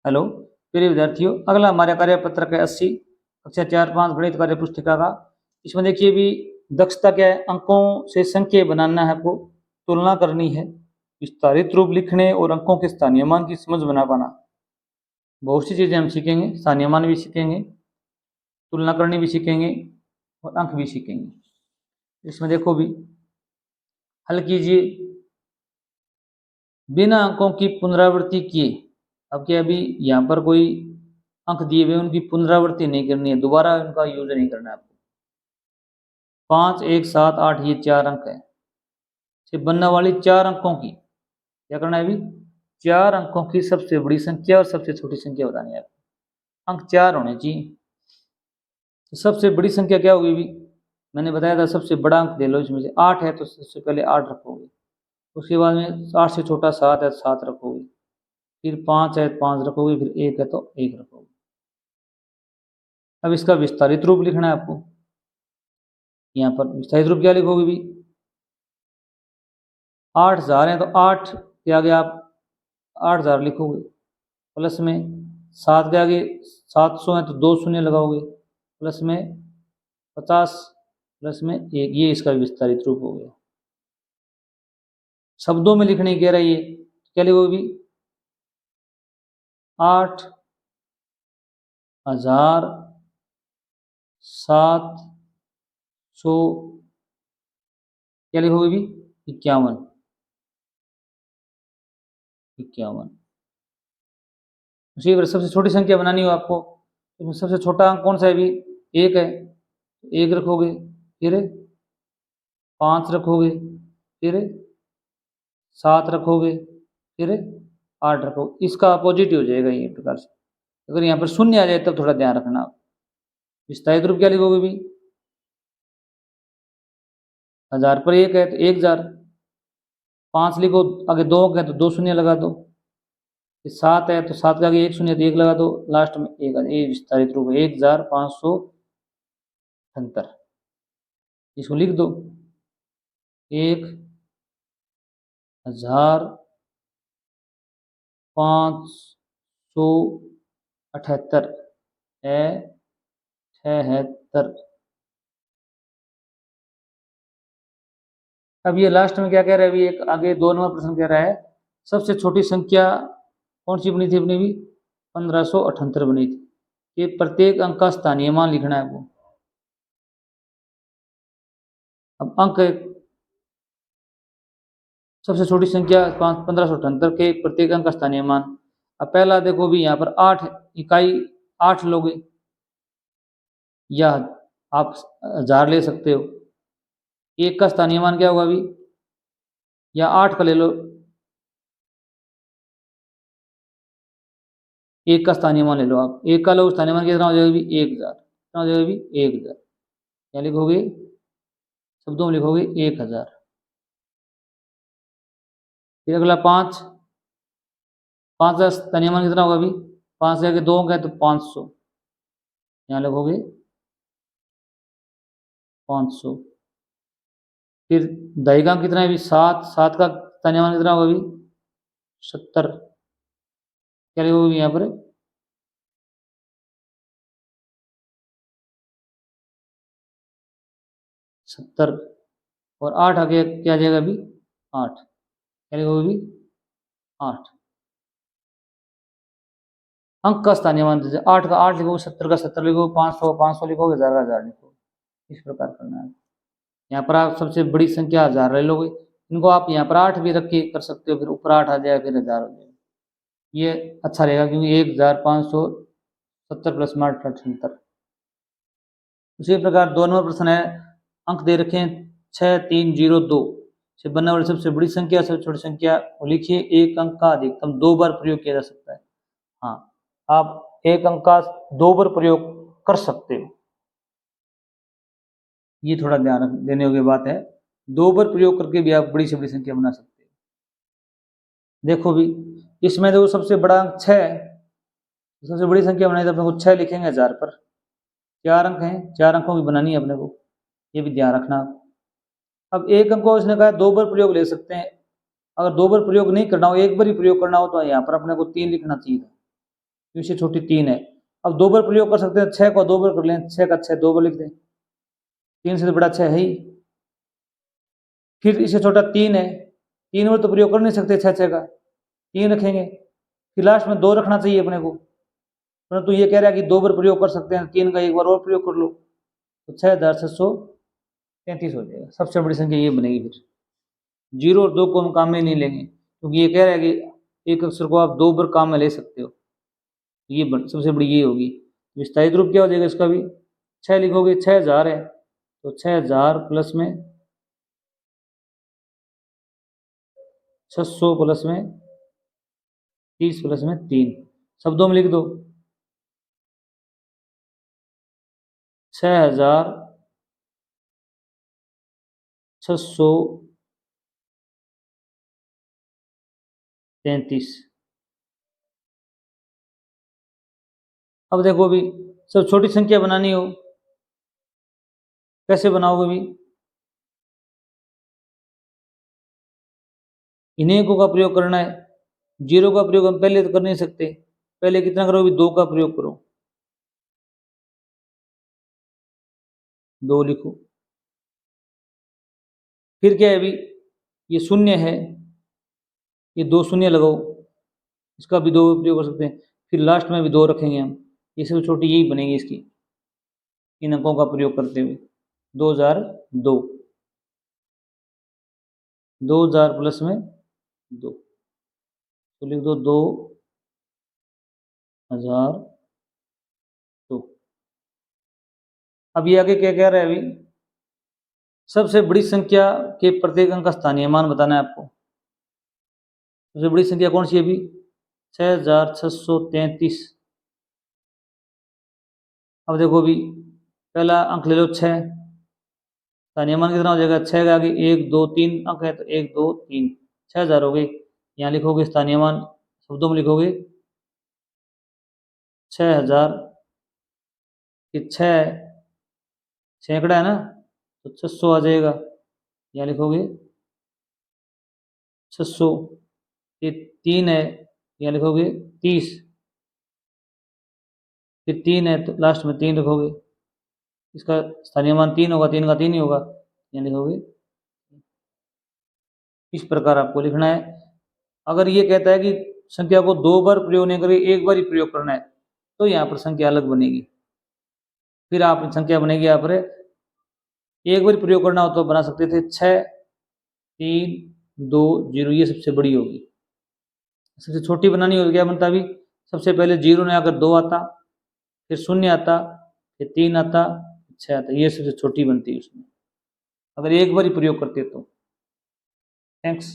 Hello प्रिय विद्यार्थियों, अगला हमारे कार्यपत्र का 80 कक्षा 4-5 गणित कार्य पुस्तिका का। इसमें देखिए भी दक्षता क्या है, अंकों से संख्या बनाना है, आपको तुलना करनी है, विस्तारित रूप लिखने और अंकों के स्थानीय मान की समझ बना पाना। बहुत सी चीजें हम सीखेंगे, स्थानीय मान भी सीखेंगे, तुलना करनी भी सीखेंगे और अंक भी सीखेंगे। इसमें देखो भी हल कीजिए बिना अंकों की पुनरावृत्ति किए। अब क्या अभी यहाँ पर कोई अंक दिए हुए उनकी पुनरावृत्ति नहीं करनी है, दोबारा उनका यूज नहीं करना है आपको। 5, 1, 7, 8 ये 4 अंक है, से बनने वाली 4 अंकों की क्या करना है अभी, 4 अंकों की सबसे बड़ी संख्या और सबसे छोटी संख्या बतानी है आपको। अंक 4 होने चाहिए। तो सबसे बड़ी संख्या क्या होगी भी, मैंने बताया था सबसे बड़ा अंक दे लो, इसमें से 8 है तो सबसे पहले 8 रखोगे, उसके बाद में 8 से छोटा 7 है तो 7 रखोगे, फिर 5 है 5 रखोगे, फिर 1 है तो 1 रखोगे। अब इसका विस्तारित रूप लिखना है आपको। यहाँ पर विस्तारित रूप क्या लिखोगे भी, 8000 है तो 8 के आगे आप 8000 लिखोगे, प्लस में 7 के आगे 700 है तो 2 शून्य लगाओगे, प्लस में 50 प्लस में 1, ये इसका विस्तारित रूप हो गया। शब्दों में लिखने कह रहा है ये, क्या लिखोगे भी, 8700 क्या लिखोगे भी, 51। उसी पर सबसे छोटी संख्या बनानी हो आपको, इसमें सबसे छोटा अंक कौन सा है भी, 1 है, 1 रखोगे, फिर 5 रखोगे, फिर 7 रखोगे, फिर 8 रखोगे। इसका अपोजिट हो जाएगा ये प्रकार से। अगर यहाँ पर शून्य आ जाए तब थोड़ा ध्यान रखना आप। विस्तारित रूप क्या लिखोगे भी, 1000 पर 1 है तो 1000, 5 लिखो, आगे 2 है तो 2 शून्य लगा दो, 7 है तो 7 के आगे 1 शून्य तो 1 लगा दो, लास्ट में 1, ये विस्तारित रूप है 1578। इसको लिख दो, 1578 है 76। अब ये लास्ट में क्या कह रहा है अभी, एक आगे 2 नंबर प्रश्न कह रहा है सबसे छोटी संख्या कौन सी बनी थी अपनी भी, 1578 बनी थी। ये प्रत्येक अंक का स्थानीय मान लिखना है आपको। अब अंक सबसे छोटी संख्या 1578 के प्रत्येक अंक का स्थानीय मान। अब पहला देखो भी यहाँ पर 8 इकाई 8 लोगे, या आप 1000 ले सकते हो। 1 का स्थानीय मान क्या होगा अभी, या 8 का ले लो, 1 का स्थानीय मान ले लो आप, 1 का लो, स्थानीय मान कितना हो जाएगा भी, 1000। कितना हो जाएगा भी, 1000। क्या लिखोगे, शब्दों में लिखोगे 1000। फिर अगला 5 का स्थानीय मान कितना होगा अभी, 5 से आगे 2 अंक है तो 500, यहाँ लिखोगे 500। फिर दही का कितना है अभी, 7 का स्थानीय मान कितना होगा अभी, 70। क्या लिखोगे यहाँ पर, 70। और 8 आगे क्या आ जाएगा अभी, 8। क्या लिखोगे अभी, 8। अंक का स्थानीय मान दीजिए, 8 का 8 लिखोगे, 70 का 70 लिखोगे, 500 लिखोगे, 1000 का 1000 लिखोगे। इस प्रकार करना है। यहाँ पर आप सबसे बड़ी संख्या 1000 ले लोगे, इनको आप यहाँ पर 8 भी रख के कर सकते हो, फिर ऊपर 8 आ जाएगा, फिर 1000 हो जाएगा। ये अच्छा रहेगा क्योंकि 1570 प्लस 78। उसी प्रकार 2 नंबर प्रश्न है, अंक दे रखे हैं 6302 से बनने वाली सबसे बड़ी संख्या सबसे छोटी संख्या लिखिए। एक अंक का अधिकतम 2 बार प्रयोग किया जा सकता है। हाँ, आप एक अंक का 2 बार प्रयोग कर सकते हो, ये थोड़ा ध्यान देने योग्य बात है। 2 बार प्रयोग करके भी आप बड़ी से बड़ी संख्या बना सकते हो। देखो भी इसमें देखो सबसे बड़ा अंक 6 है, सबसे बड़ी संख्या बनाई तो अपने को 6 लिखेंगे 1000 पर। 4 अंक हैं, 4 अंकों की बनानी है अपने को, ये भी ध्यान रखना। अब एक अंक को इसने कहा 2 बार प्रयोग ले सकते हैं, अगर 2 बार प्रयोग नहीं करना हो, एक बार ही प्रयोग करना हो तो यहाँ पर अपने को 3 लिखना चाहिए था। तो इससे छोटी 3 है। अब 2 बार प्रयोग कर सकते हैं, 6 को 2 बार कर लें, 6 का 6 2 बार लिख दें, 3 से तो बड़ा 6 है ही। फिर इससे छोटा 3 है, 3 बार तो प्रयोग कर नहीं सकते 6 का, 3 रखेंगे, फिर लास्ट में 2 रखना चाहिए अपने को, परंतु ये कह रहा है कि 2 बार प्रयोग कर सकते हैं, 3 का एक बार और प्रयोग कर लो, तो 6633 हो जाएगा। सबसे बड़ी संख्या ये बनेगी। फिर 0 और 2 को हम काम में नहीं लेंगे, क्योंकि ये कह रहा है कि एक अक्षर को आप 2 बार काम में ले सकते हो, ये सबसे बड़ी ये होगी। विस्तारित रूप क्या हो जाएगा इसका भी, 6 लिखोगे, 6000 है, तो 6000 प्लस में 600 प्लस में 30 प्लस में 3, शब्दों में लिख दो, 6633। अब देखो भी, सब छोटी संख्या बनानी हो कैसे बनाओगे भी, इन्हीं को का प्रयोग करना है। 0 का प्रयोग हम पहले तो कर नहीं सकते, पहले कितना करो भी, 2 का प्रयोग करो, 2 लिखो। फिर क्या है अभी, ये शून्य है, ये 2 शून्य लगाओ, इसका भी 2 प्रयोग कर सकते हैं, फिर लास्ट में भी 2 रखेंगे हम, ये सब छोटी यही बनेगी इसकी, इन अंकों का प्रयोग करते हुए। 2002, 2000 प्लस में 2, तो लिख दो 2002। अब ये आगे क्या कह रहा है अभी, सबसे बड़ी संख्या के प्रत्येक अंक का स्थानीय मान बताना है आपको। सबसे बड़ी संख्या कौन सी है अभी, 6633। अब देखो अभी, पहला अंक ले लो 6, स्थानीय मान कितना हो जाएगा, 6 के आगे 1 2 3 अंक है, तो 1 2 3, 6000 हो गई। यहाँ लिखोगे स्थानीय मान, शब्दों में लिखोगे 6000 कि 6 सैकड़ा है ना, तो 600 आ जाएगा। यहाँ लिखोगे 600, ये 3 है, यहाँ लिखोगे 30, फिर 3 है तो लास्ट में 3 रखोगे, इसका स्थानीय मान 3 होगा, 3 का 3 ही होगा, यहाँ लिखोगे। इस प्रकार आपको लिखना है। अगर ये कहता है कि संख्या को 2 बार प्रयोग नहीं करके 1 बार ही प्रयोग करना है, तो यहाँ पर संख्या अलग बनेगी। फिर आप संख्या बनेगी, यहाँ पर 1 बार प्रयोग करना हो तो बना सकते थे 6 3 2 0, ये सबसे बड़ी होगी। सबसे छोटी बनानी होगी, क्या बनता अभी, सबसे पहले 0 ने आकर 2 आता, फिर 0 आता, फिर 3 आता, 6 आता, ये सबसे छोटी बनती है उसमें, अगर 1 बार ही प्रयोग करते तो। थैंक्स।